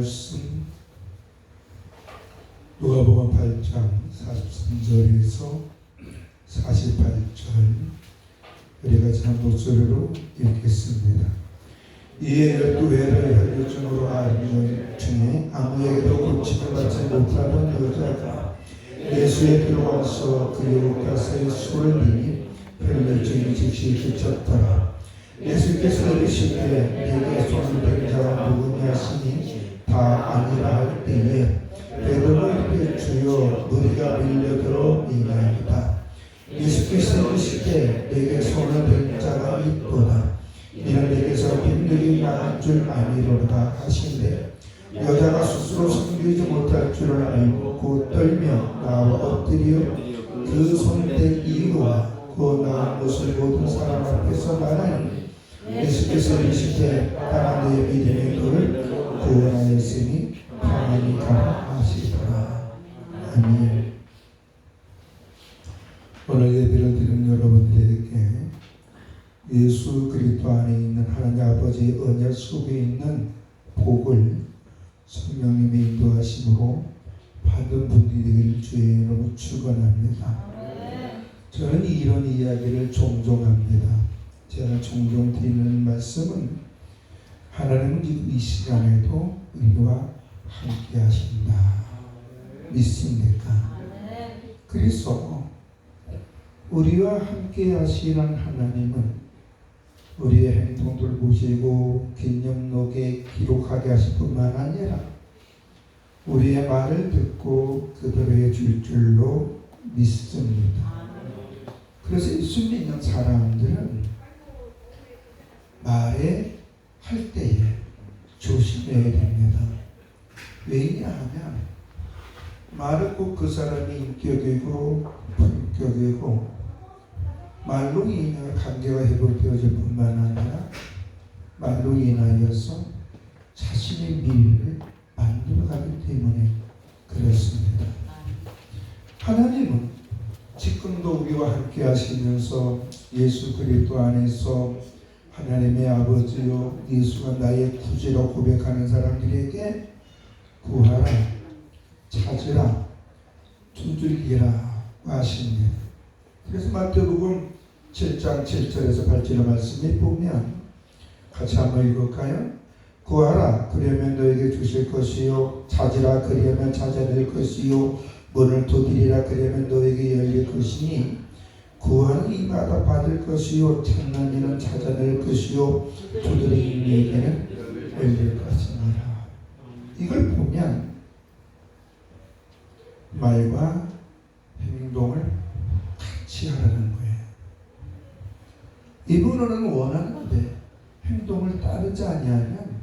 말씀 누가복음 8장 43절에서 48절 우리가 한 목소리로 읽겠습니다. 이에 12회를 혈류증으로 앓는 중에 아무에게도 고침을 받지 못하던 여자가 예수의 뒤로 와서 그의 곁에 손을 비니 혈류증이 즉시 그쳤더라. 예수께서 이르시되 네게 손을 댄 자가 누구냐 하시니 다 아니라 할 때에 베드로가 이르되 주여 무리가 밀려들어 이나이다. 예수께서 이르시되 네게 손을 댄 자가 있도다. 이는 네게서 빈들이 나간 줄 아니로다 하신대 여자가 스스로 섬기지 못할 줄을 알고 곧 떨며 나와 엎드려 그 손을 댄 이유와 그 나은 것을 모든 사람 앞에서 말하니 예수께서 이르시되 따라 내 믿음의 너를 구원하였으니 평안히 가라 하시더라. 아멘. 오늘 예배를 드리는 여러분들에게 예수 그리스도 안에 있는 하나님 아버지의 언약 속에 있는 복을 성령님의 인도하심으로 받은 분들이 되길 주의 이름으로 축원합니다. 저는 이런 이야기를 종종 합니다. 제가 종종 드리는 말씀은 하나님은 지금 이 시간에도 우리와 함께 하신다. 믿습니까? 그래서 우리와 함께 하시는 하나님은 우리의 행동들을 보시고 기념록에 기록하게 하실 뿐만 아니라 우리의 말을 듣고 그대로 해줄 줄로 믿습니다. 그래서 예수 믿는 사람들은 말에 할 때에 조심해야 됩니다. 왜냐하면 말은 꼭 그 사람이 인격이고 품격이고 말로 인하여 관계가 회복되어질 뿐만 아니라 말로 인하여서 자신의 미래를 만들어가기 때문에 그렇습니다. 하나님은 지금도 우리와 함께 하시면서 예수 그리스도 안에서 하나님의 아버지요 예수가 나의 구주로 고백하는 사람들에게 구하라, 찾으라, 두들기라 하십니다. 그래서 마태복음 7장 7절에서 8절의 말씀에 보면 같이 한번 읽을까요? 구하라 그러면 너에게 주실 것이요 찾으라 그러면 찾아낼 것이요 문을 두드리라 그러면 너에게 열릴 것이니 구하는 이마다 받을 것이요 찾는 이는 찾아낼 것이요 두드리는 이에게는 열릴 것이니라. 이걸 보면 말과 행동을 같이 하라는 거예요. 이분은 원하는데 행동을 따르지 아니하면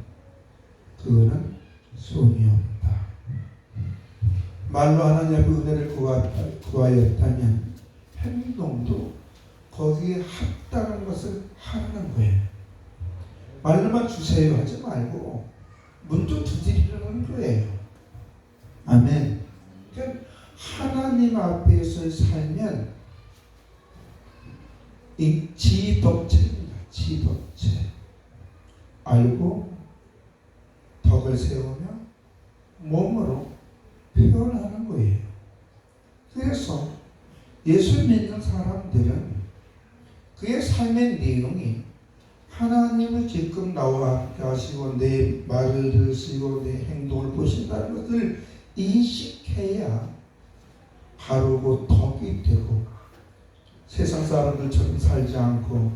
그거는 소용이 없다. 말로 하나님의 은혜를 구하였다면 행동도 거기에 합당한 것을 하라는 거예요. 말로만 주세요 하지 말고 문도 두드리라는 거예요. 아멘. 그러니까 하나님 앞에서 살면 이 지덕체입니다. 지덕체. 알고 덕을 세우며 몸으로 표현하는 거예요. 그래서 예수 믿는 사람들은 그의 삶의 내용이 하나님을 지금 나와 함께 하시고 내 말을 들으시고 내 행동을 보신다는 것을 인식해야 바르고 덕이 되고 세상 사람들처럼 살지 않고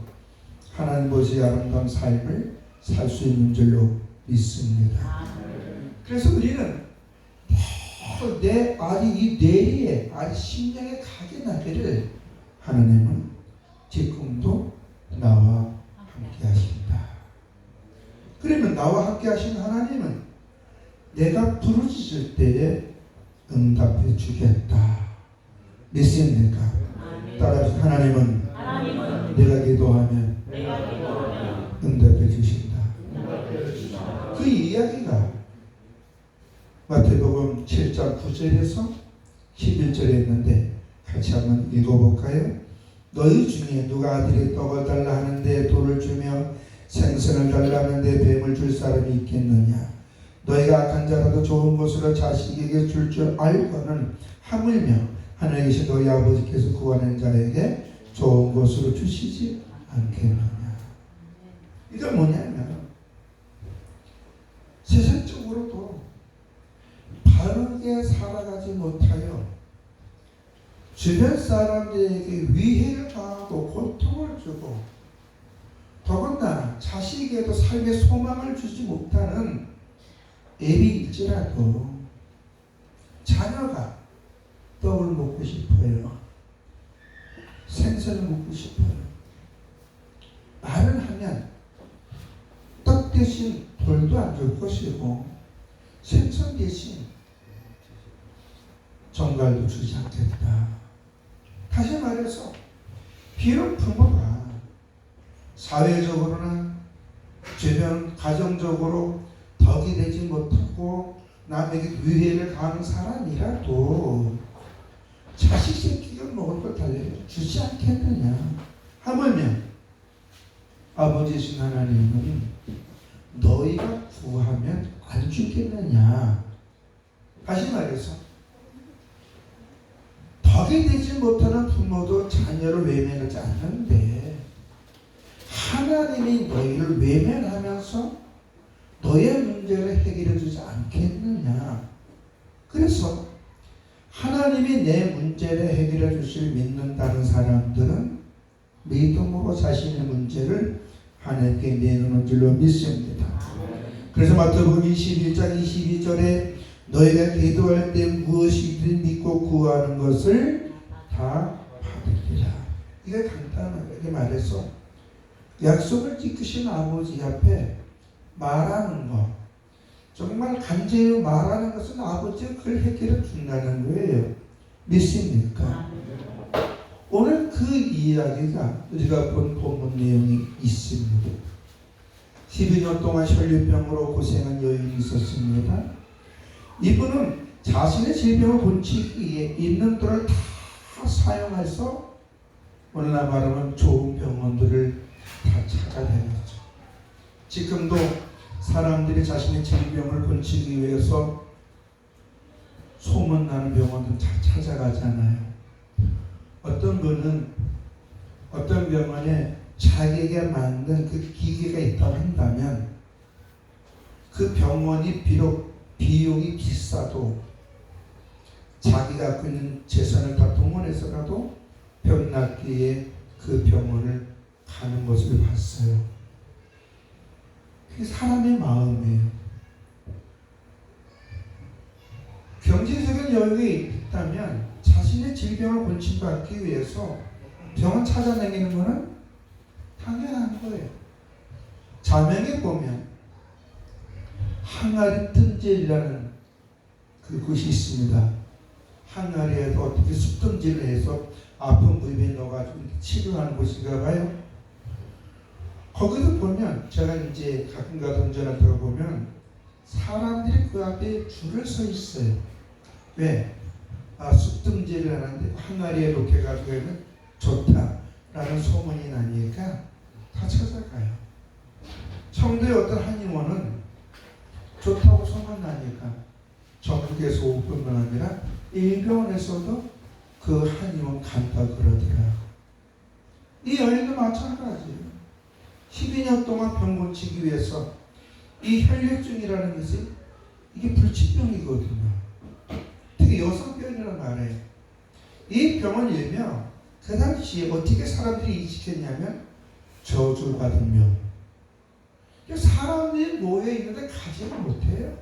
하나님 보시 아름다운 삶을 살 수 있는 줄로 믿습니다. 그래서 우리는 내 이 뇌에 심령에 가게 나기를 하나님은 지금도 나와 함께 하신다. 그러면 나와 함께 하신 하나님은 내가 부르짖을 때에 응답해 주겠다. 믿습니까? 따라서 하나님은 내가 기도하면 응답해 주신다. 그 이야기가 마태복음 7장 9절에서 11절에 있는데 같이 한번 읽어볼까요? 너희 중에 누가 아들이 떡을 달라 하는데 돌을 주며 생선을 달라 하는데 뱀을 줄 사람이 있겠느냐? 너희가 악한 자라도 좋은 것으로 자식에게 줄 줄 알고는 하물며 하늘에 계신 너희 아버지께서 구하는 자에게 좋은 것으로 주시지 않겠느냐. 이건 뭐냐면 세상적으로도 바르게 살아가지 못하여 주변 사람들에게 위해를 가하고 고통을 주고 더군다나 자식에게도 삶의 소망을 주지 못하는 애비일지라도 자녀가 떡을 먹고 싶어요. 생선을 먹고 싶어요. 말을 하면 떡 대신 돌도 안 줄 것이고 생선 대신 정갈도 주지 않겠다. 다시 말해서 비록 부모가 사회적으로나 주변 가정적으로 덕이 되지 못하고 남에게 위해를 가하는 사람이라도 자식 새끼가 먹을 걸 달래면 주지 않겠느냐. 하물며 아버지신 하나님은 너희가 구하면 안 주겠느냐. 다시 말해서 덕이 되지 못하는 부모도 자녀를 외면하지 않는데 하나님이 너희를 외면하면서 너의 문제를 해결해 주지 않겠느냐. 그래서 하나님이 내 문제를 해결해 주실 믿는다는 사람들은 믿음으로 자신의 문제를 하나님께 내놓는 줄로 믿습니다. 그래서 마태복음 21장 22절에 너희가 기도할 때 무엇이든 믿고 구하는 것을 다 받으리라. 이게 간단하게 말해서 약속을 지키신 아버지 앞에 말하는 것, 정말 간절히 말하는 것은 아버지가 그걸 해결해 준다는 거예요. 믿습니까? 오늘 그 이야기가 우리가 본 본문 내용이 있습니다. 12년 동안 혈류병으로 고생한 여인이 있었습니다. 이분은 자신의 질병을 고치기 위해 있는 돈을 다 사용해서 오늘날 말하면 좋은 병원들을 다 찾아다녔죠. 지금도 사람들이 자신의 질병을 고치기 위해서 소문나는 병원들 다 찾아가잖아요. 어떤 분은 어떤 병원에 자기에게 만든 그 기계가 있다고 한다면 그 병원이 비록 비용이 비싸도 자기가 갖고 있는 재산을 다 동원해서라도 병 낫기 위해 그 병원을 가는 것을 봤어요. 그게 사람의 마음이에요. 경제적인 여유가 있다면 자신의 질병을 고침받기 위해서 병원 찾아다니는 것은 당연한 거예요. 자명에 보면 항아리 뜸질이라는 그곳이 있습니다. 항아리에도 어떻게 숯뜸질을 해서 아픈 부위에 넣어가지고 치료하는 곳인가 봐요. 거기도 보면 제가 이제 가끔 가다 운전을 들어보면 사람들이 그 앞에 줄을 서 있어요. 왜? 숯뜸질을 하는데 항아리에 이렇게 가지고 하면 좋다라는 소문이 나니까 다 찾아가요. 청도의 어떤 한의원은 좋다고 소문나니까 전국에서 올 뿐만 아니라 일본에서도 그 한의원 간다 그러더라. 이 여인도 마찬가지예요. 12년 동안 병 고치기 위해서 이 혈류증이라는 것이 이게 불치병이거든요. 특히 여성병이라는 말이에요. 이 병은 일명 그 당시에 어떻게 사람들이 인식했냐면 저주받은 명. 사람들이 모여 있는데 가지를 못해요.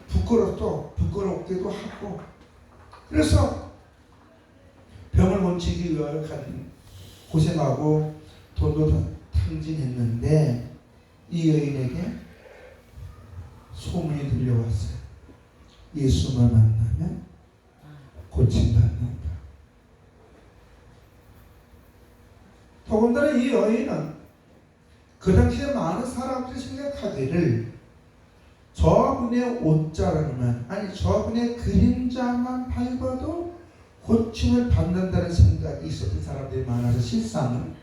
부끄럽기도 하고. 그래서 병을 고치기 위하여 고생하고 돈도 탕진했는데 이 여인에게 소문이 들려왔어요. 예수만 만나면 고침받는다. 더군다나 이 여인은 그 당시에 많은 사람들이 생각하기를 저분의 옷자락만, 아니 저분의 그림자만 밟아도 고침을 받는다는 생각이 있었던 사람들이 많아서 실상은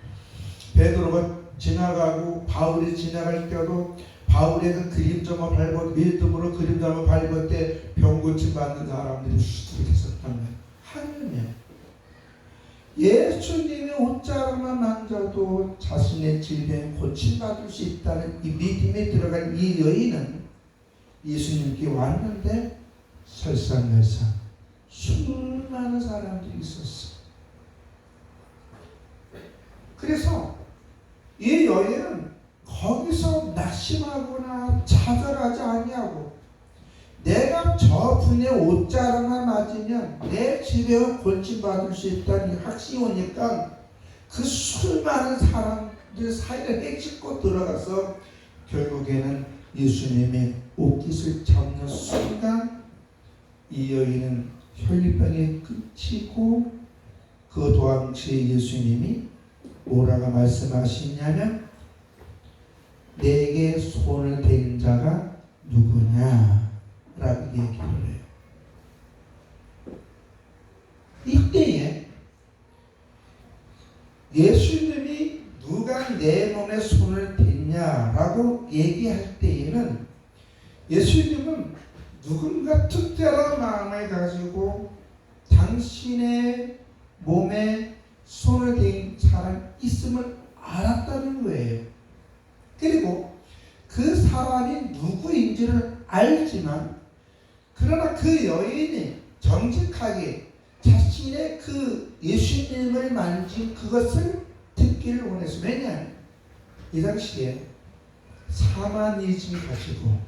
베드로가 지나가고 바울이 지나갈 때도 바울의 그 그림자만 밟을 믿음으로 그림자만 밟을 때 병 고침 받는 사람들이 수두룩 했었단 말이에요. 하느님 예수님의 옷자락만 만져도 자신의 질병 고침받을 수 있다는 이 믿음에 들어간 이 여인은 예수님께 왔는데 설상열상 수많은 사람들이 있었어. 그래서 이 여인은 거기서 낙심하거나 좌절하지 아니하고 내가 저 분의 옷자락만 맞으면 내 질병을 고침받을 수 있다는 확신이 오니까 그 수많은 사람들 사이를 헤집고 들어가서 결국에는 예수님의 옷깃을 잡는 순간 이 여인은 혈류병에 그치고 그 도망치에 예수님이 뭐라고 말씀하시냐면 내게 손을 댄 자가 누구냐 라고 얘기를 해요. 이때에 예수님이 누가 내 몸에 손을 댔냐라고 얘기할 때에는 예수님은 누군가 특별한 마음을 가지고 당신의 몸에 손을 댄 사람이 있음을 알았다는 거예요. 그리고 그 사람이 누구인지를 알지만 그러나 그 여인이 정직하게 자신의 그 예수님을 만진 그것을 듣기를 원했어. 왜냐하면 이 당시에 사마니즘 가지고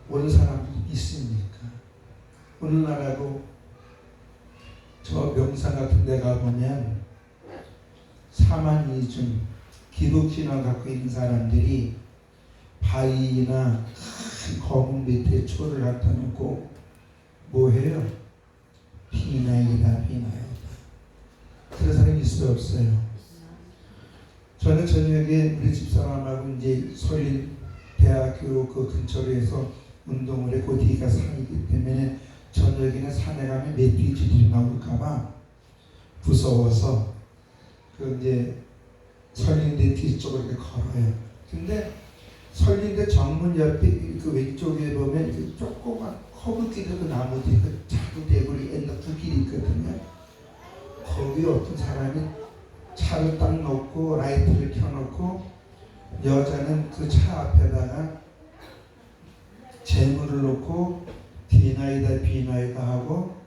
온 사람들이 있습니까? 오늘날하고 저 명상 같은 데 가보면 사마니즘 기독신앙 갖고 있는 사람들이 바위나 큰 거문 밑에 초를 갖다 놓고 뭐 해요? 비나이다 비나이다. 그런 사람이 있어요 없어요? 저는 저녁에 우리 집사람하고 이제 설린 대학교 그 근처로 해서 운동을 해 그 뒤가 산이기 때문에 저녁에는 산에 가면 멧돼지들이 나올까봐 무서워서 그 이제 설린대 뒤쪽으로 이렇게 걸어요. 근데 설린대 정문 옆에 그 왼쪽에 보면 그 조그만 커브길에도 나무들이 그 작은 대구리 옛날 굴길이 있거든요. 거기 어떤 사람이 차를 딱 놓고 라이트를 켜놓고 여자는 그 차 앞에다가 재물을 놓고 비나이다 비나이다 하고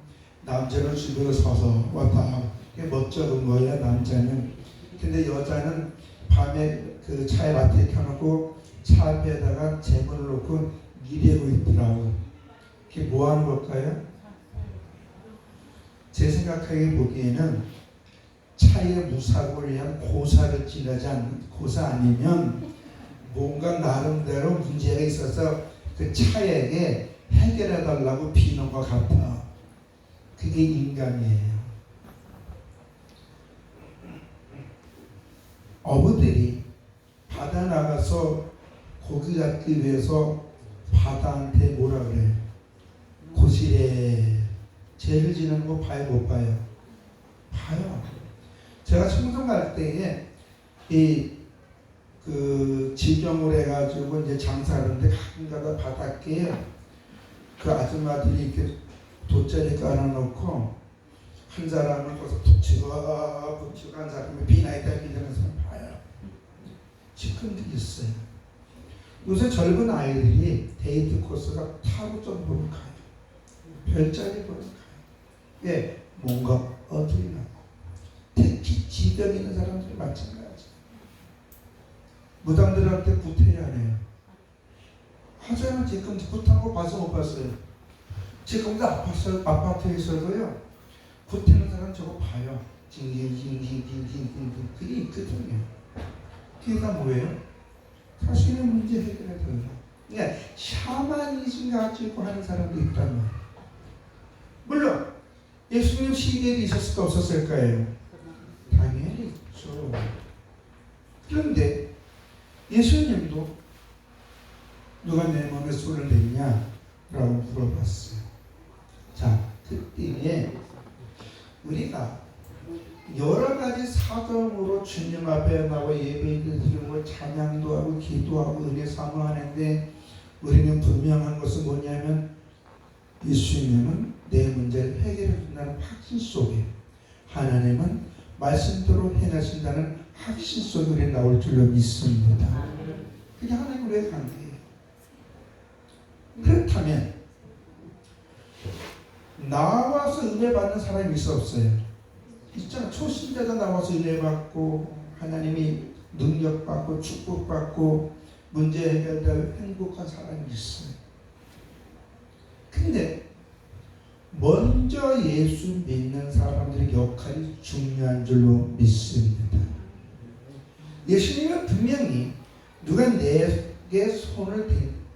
남자는 주변에 서서 왔다 하고 멋져 본 거야 남자는. 근데 여자는 밤에 그 차에 라이트 켜놓고 차 앞에다가 재물을 놓고 미래고 있더라고. 그게 뭐 하는 걸까요? 제 생각하기에 보기에는 차의 무사고를 위한 고사를 지나지 않는 고사 아니면 뭔가 나름대로 문제가 있어서 그 차에게 해결해 달라고 비는 것 같아. 그게 인간이에요. 어부들이 바다 나가서 고기 잡기 위해서 바다한테 뭐라 그래? 고시래. 죄를 지는 거 봐요 못 봐요? 봐요. 제가 청송 갈 때에 그 지경을 해가지고 이제 장사하는데 가끔가다 바닷가에 그 아줌마들이 이렇게 돗자리 깔아놓고 한 사람을 거기서 붙이고 한 사람이 비나이다 비나는 사람 봐요. 지금도 있어요. 요새 젊은 아이들이 데이트 코스가 타고 점으로 가요. 별자리 보러 가요. 예, 뭔가 어두이 나고 특히 지병 있는 사람들이 마찬가지. 무당들한테 구태야 해요. 하자면 지금 구탄 거 봐서 못 봤어요. 지금도 아파트에서도요. 구태는 사람 저거 봐요. 징징징징징징징 그게 있거든요. 그게 다 뭐예요? 자신의 문제 해결에 들어요. 그러니까 샤머니즘 가지고 하는 사람도 있단 말이에요. 물론 예수님 시대에 있었을까 없었을까요? 당연히 있죠. 그런데 예수님도 누가 내 몸에 손을 댔냐? 라고 물어봤어요. 자, 그때에 우리가 여러 가지 사정으로 주님 앞에 나와 예배를 드리고 찬양도 하고 기도하고 은혜 사모하는데 우리는 분명한 것은 뭐냐면 예수님은 내 문제를 해결해 준다는 확신 속에 하나님은 말씀대로 해나신다는 확신 속에 우리 나올 줄로 믿습니다. 그게 하나님과의 관계예요. 그렇다면 나와서 은혜 받는 사람이 있어 없어요? 있잖아. 초신자도 나와서 은혜 받고 하나님이 능력 받고 축복 받고 문제 해결되고 행복한 사람이 있어요. 근데 먼저 예수 믿는 사람들의 역할이 중요한 줄로 믿습니다. 예수님은 분명히 누가 내게 손을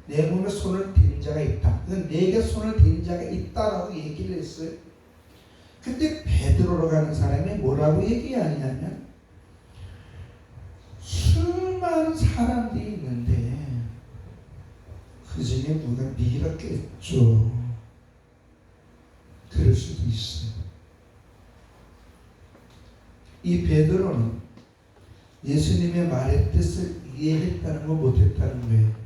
내 몸에 손을 댄 자가 있다. 내게 손을 댄 자가 있다라고 얘기를 했어요. 근데 베드로로 가는 사람이 뭐라고 얘기하냐면 수많은 사람들이 있는데 그 중에 누가 밀었겠죠. 그럴 수도 있어요. 이 베드로는 예수님의 말의 뜻을 이해했다는 거 못했다는 거예요.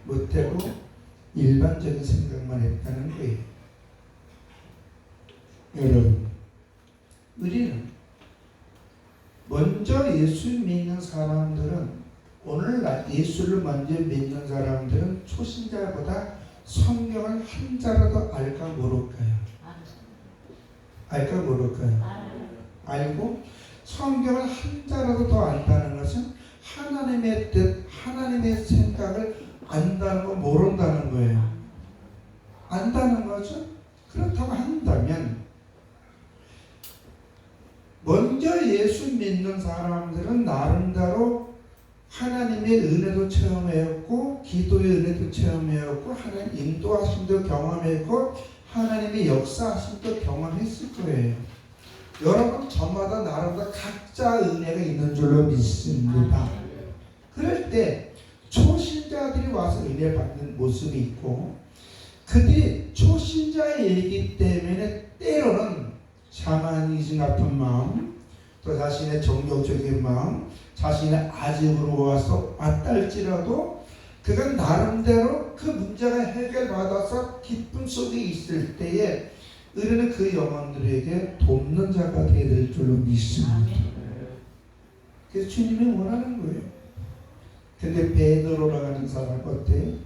못하고 일반적인 생각만 했다는 거예요. 여러분, 우리는 먼저 예수 믿는 사람들은 오늘날 예수를 먼저 믿는 사람들은 초신자보다 성경을 한 자라도 알까 모를까요? 알까 모를까요? 알고 성경을 한 자라도 더 안다는 것은 하나님의 뜻, 하나님의 생각을 안다는 거 모른다는 거예요. 안다는 거죠. 그렇다고 한다면 먼저 예수 믿는 사람들은 나름대로 하나님의 은혜도 체험했고 기도의 은혜도 체험했고 하나님 인도하심도 경험했고 하나님의 역사하심도 경험했을 거예요. 여러분 저마다 나름대로 각자 은혜가 있는 줄로 믿습니다. 그럴 때 초신자들이 와서 은혜 받는 모습이 있고 그들이 초신자이기 때문에 때로는 샤머니즘 같은 마음, 또 자신의 종교적인 마음, 자신의 아집으로 와서 왔다 할지라도 그건 나름대로 그 문제가 해결받아서 기쁨 속에 있을 때에 우리는 그 영혼들에게 돕는 자가 되어야 될 줄로 믿습니다. 그래서 주님이 원하는 거예요. 근데 베드로라고 하는 사람 어때요?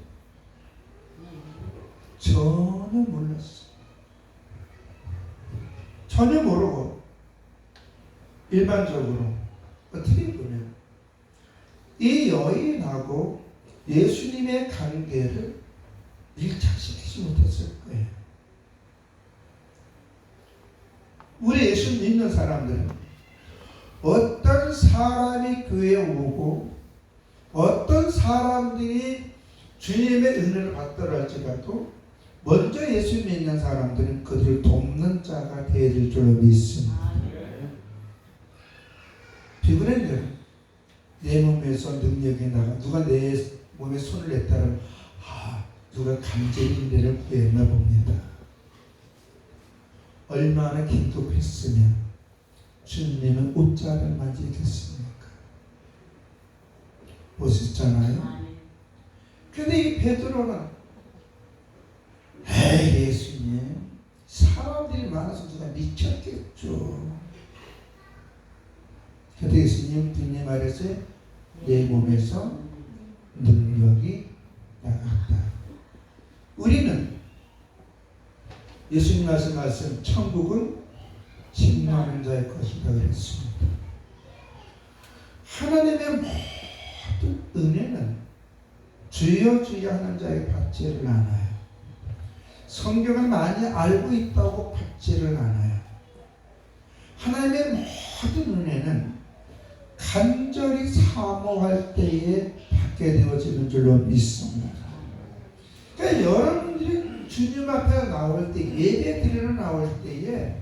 전혀 몰랐어. 전혀 모르고 일반적으로 어떻게 보면 이 여인하고 예수님의 관계를 밀착시키지 못했을 거예요. 우리 예수 믿는 사람들은 어떤 사람이 교회에 오고 어떤 사람들이 주님의 은혜를 받더라 할지라도 먼저 예수 믿는 사람들은 그들을 돕는 자가 되어야 될 줄로 믿습니다. 비근은요, 내 몸에서 능력이 나가 누가 내 몸에 손을 냈다면 누가 감정인대를 구했나 봅니다. 얼마나 긴급했으면 주님은 옷자를 만지겠습니까? 보셨잖아요. 근데 이 베드로는 예수님 사람들이 많아서 누가 미쳤겠죠. 그때 예수님 분명히 말했어요. 내 몸에서 능력이 나갔다. 우리는 예수님 말씀 천국은 침노하는 자의 것이다 그랬습니다. 하나님의 모든 은혜는 주여 주여 하는 자에게 받지를 않아요. 성경을 많이 알고 있다고 받지를 않아요. 하나님의 모든 은혜는 간절히 사모할 때에 받게 되어지는 줄로 믿습니다. 그러니까 여러분들이 주님 앞에 나올 때, 예배 드리러 나올 때에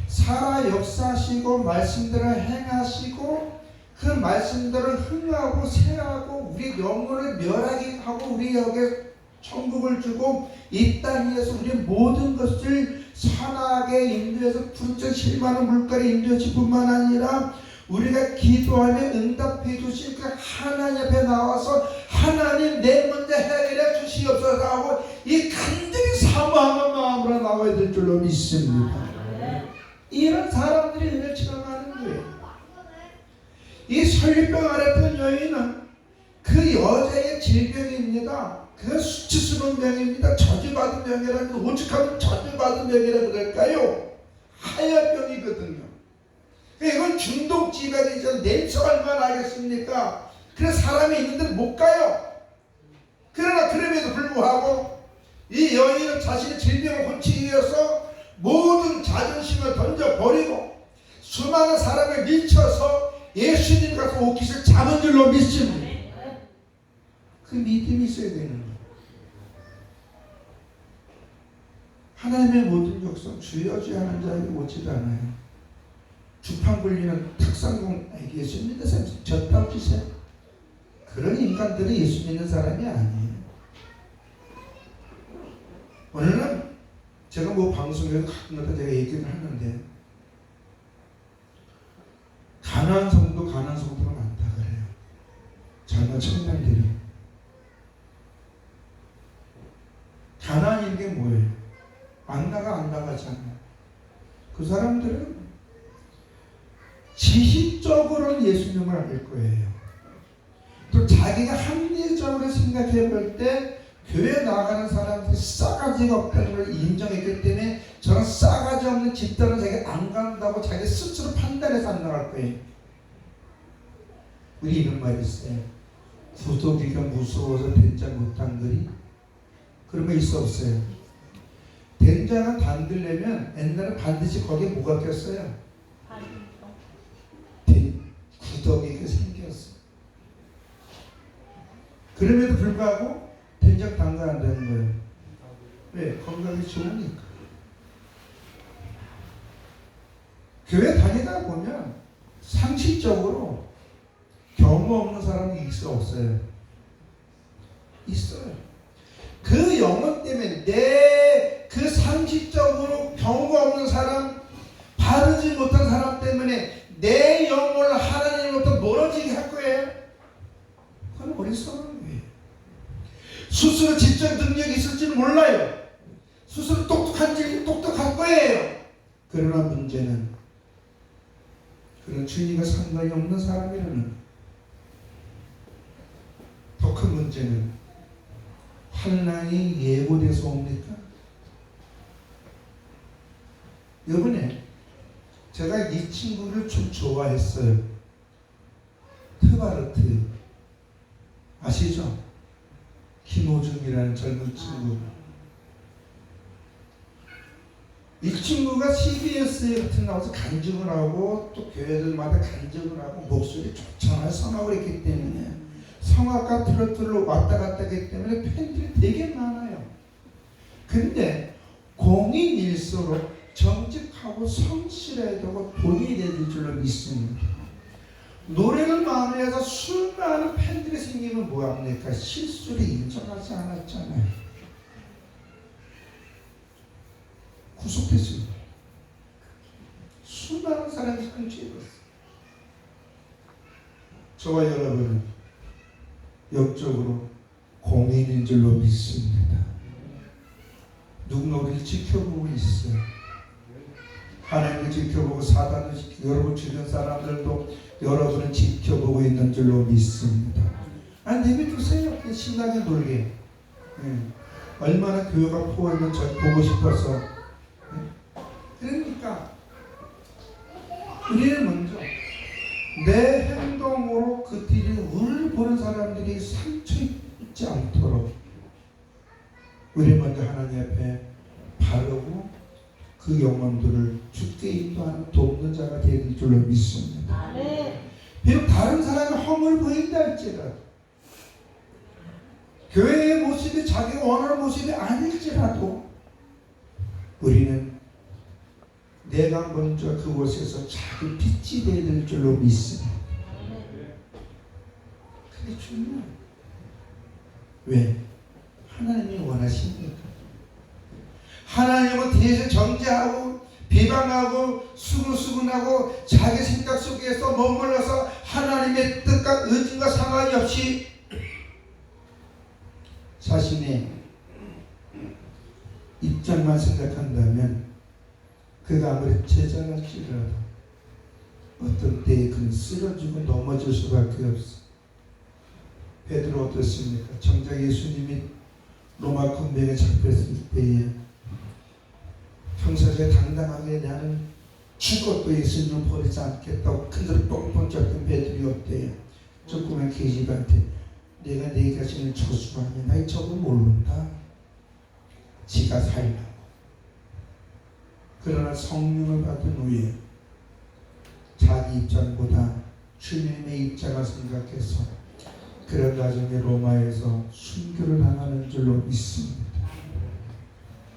살아 역사하시고 말씀대로 행하시고 그 말씀대로 흥하고 세하고 우리 영혼을 멸하게 하고 우리에게 천국을 주고 이 땅 위에서 우리 모든 것을 선하게 인도해서 푸른색 실만한 물가를 인도했을 뿐만 아니라 우리가 기도하면 응답해 주실 그 하나님 앞에 나와서 하나님 내 문제 해결해 주시옵소서 하고 이 간절히 사모하는 마음으로 나와야 될 줄로 믿습니다. 이런 사람들이 은혜를 체험하는 거예요. 이 설립병 앓았던 여인은 그 여자의 질병입니다. 그 수치스러운 병입니다. 저주받은 병이라면 오죽하면 저주받은 병이라고 그럴까요? 하얀병이거든요. 이건 중독지가 되죠. 냄새가 얼마나 나겠습니까? 그래서 사람이 있는데 못 가요. 그러나 그럼에도 불구하고 이 여인은 자신의 질병을 고치기 위해서 모든 자존심을 던져버리고 수많은 사람을 밀쳐서 예수님 가서 옷깃을 잡은 줄로 믿습니다. 그 믿음이 있어야 되는 거예요. 하나님의 모든 역사 주여 주여 하는 자에게 오지도 않아요. 주판 굴리는 탁상공 예수 믿는 사람 졌다 주세요. 그런 인간들은 예수 믿는 사람이 아니에요. 오늘은 제가 뭐 방송에서 가끔가다 제가 얘기를 하는데 가난한 성도가 많다 그래요. 젊은 청년들이. 가난인 게 뭐예요? 안 나가잖아요. 그 사람들은 지식적으로는 예수님을 알 거예요. 또 자기가 합리적으로 생각해 볼 때 교회 나가는 사람들이 싸가지가 없다는 걸 인정했기 때문에 저런 싸가지 없는 집단은 자기가 안 간다고 자기 스스로 판단해서 안 나갈 거예요. 우리 이런 말이 있어요. 구더기가 무서워서 된장 못 담그리? 그런 거 있어 없어요? 된장은 담그려면 옛날에 반드시 거기에 뭐가 꼈어요? 구더기가 생겼어. 그럼에도 불구하고 된장 담가 안 되는 거예요. 왜? 건강이 좋으니까. 교회 다니다 보면 상식적으로 경험 없는 사람이 있어 없어요? 있어요. 그 영혼 때문에 내 그 상식적으로 경험 없는 사람, 바르지 못한 사람 때문에 내 영혼을 하나님으로부터 멀어지게 할 거예요. 그건 어리석은 거예요. 스스로 지적 능력이 있을지는 몰라요. 스스로 똑똑할 거예요. 그러나 문제는 그런 주님과 상관이 없는 사람이라는 더 큰 문제는 환난이 예고돼서 옵니까? 이번에 제가 이 친구를 좀 좋아했어요. 트바르트 아시죠? 김호중이라는 젊은 친구. 이 친구가 CBS에 같은 나와서 간증을 하고 또 교회들마다 간증을 하고 목소리 좋잖아요. 성악을 했기 때문에 성악과 트로트로 왔다 갔다 했기 때문에 팬들이 되게 많아요. 근데 공인일수록 정직하고 성실하고 돈이 되는 줄로 믿습니다. 노래를 많이 해서 수많은 팬들이 생기면 뭐합니까? 실수를 인정하지 않았잖아요. 구속됐습니다. 수많은 사람이 상처입었어요. 저와 여러분은 영적으로 공인인 줄로 믿습니다. 누군가 우리를 지켜보고 있어요. 하나님을 지켜보고 사단을 지키고 여러분 주변 사람들도 여러분을 지켜보고 있는 줄로 믿습니다. 아니 내비두세요. 신나게 놀게. 얼마나 교회가 포함하면 저 보고 싶어서. 그러니까 우리는 먼저 내 행동으로 그 뒤를 우리를 보는 사람들이 상처 입지 않도록 우리 먼저 하나님 앞에 바르고 그 영혼들을 주께 인도하는 돕는 자가 되는 줄로 믿습니다. 비록 다른 사람이 허물 보인다 할지라도 교회의 모습이 자기가 원하는 모습이 아닐지라도 우리는 내가 먼저 그곳에서 자기 빛이 되어야 될 줄로 믿습니다. 그게 중요해요. 왜? 하나님이 원하십니까? 하나님을 뒤에서 정죄하고 비방하고 수근수근하고 자기 생각 속에서 머물러서 하나님의 뜻과 의지와 상관이 없이 자신의 입장만 생각한다면 그가 아무리 제자랄지라도 어떤 때에 그는 쓰러지고 넘어질 수밖에 없어. 베드로 어떻습니까? 정작 예수님이 로마 군병에 잡혔을 때에 평소에 당당하게 나는 죽어도 예수님을 버리지 않겠다고 큰소리 뻥뻥 쳤던 베드로이 어때요? 조그만 계집한테 내가 네 자신을 저주하니 나이 저거 모른다. 지가 살라고. 그러나 성령을 받은 후에 자기 입장보다 주님의 입장을 생각해서 그런 나중에 로마에서 순교를 당하는 줄로 믿습니다.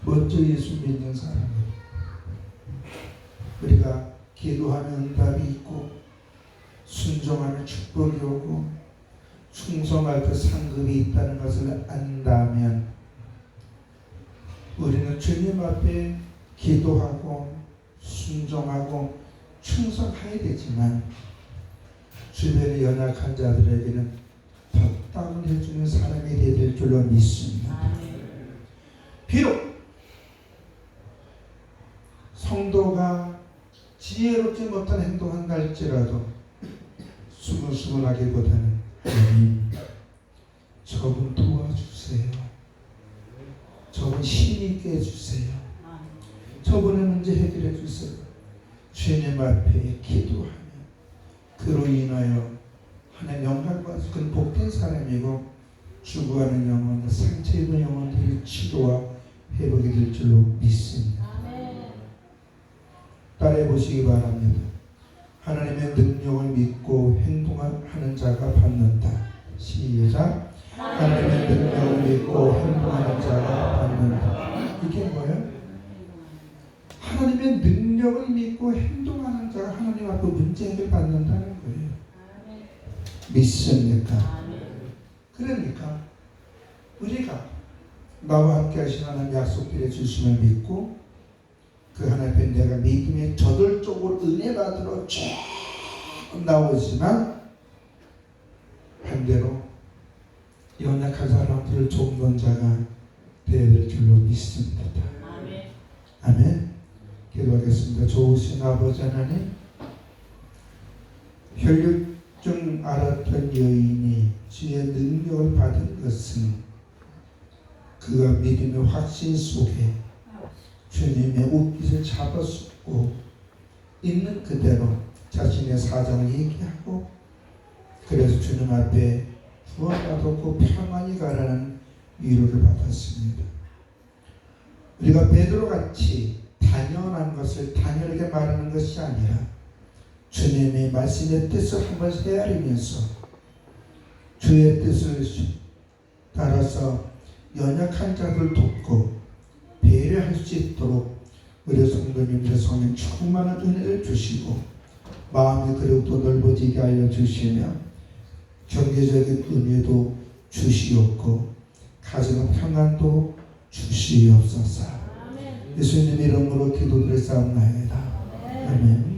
먼저 예수 믿는 사람은 우리가 기도하면 응답이 있고 순종하면 축복이 오고 충성할 그 상급이 있다는 것을 안다면 우리는 주님 앞에 기도하고 순종하고 충성해야 되지만 주변의 연약한 자들에게는 덕담을 해주는 사람이 되어야 될 줄로 믿습니다. 비록 성도가 지혜롭지 못한 행동한다 할지라도 수근수근하기보다는 하나님 저분 도와주세요. 저분 힘있게 해주세요. 저분의 문제 해결해 주세요. 주님 앞에 기도하면 그로 인하여 하나님 영광 받아서 그는 복된 사람이고 죽어가는 영혼, 상처 입은 영혼들이 치료와 회복이 될 줄로 믿습니다. 따라해 보시기 바랍니다. 하나님의 능력을 믿고 행동하는 자가 받는다. 시작. 하나님의 능력을 믿고 행동하는 자가 받는다. 이게 뭐예요? 하나님의 능력을 믿고 행동하는 자가 하나님 앞에 문제 해결 받는다는 거예요. 믿습니까? 그러니까 우리가 나와 함께 하신 하나님 약속들의 주심을 믿고 그 하나님 앞에 내가 믿음의 저돌적으로 은혜 받으러 쭉 나오지만 반대로 연약한 사람들을 돕는 자가 되어야 될 줄로 믿습니다. 아멘. 기도하겠습니다. 좋으신 아버지 하나님, 혈류증 앓았던 여인이 주의 능력을 받은 것은 그가 믿음의 확신 속에 주님의 옷깃을 잡았고 있는 그대로 자신의 사정을 얘기하고 그래서 주님 앞에 구원받았고 평안히 가라는 위로를 받았습니다. 우리가 베드로같이 당연한 것을 당연하게 말하는 것이 아니라 주님의 말씀의 뜻을 한번 헤아리면서 주의 뜻을 따라서 연약한 자를 돕고 배려할 수 있도록 우리 성도님들 성령 충만한 은혜를 주시고 마음이 그리고 넓어지게 하여 주시며 경제적인 은혜도 주시옵고 가정의 평안도 주시옵소서. 예수님 이름으로 기도드렸사옵나이다. 아멘.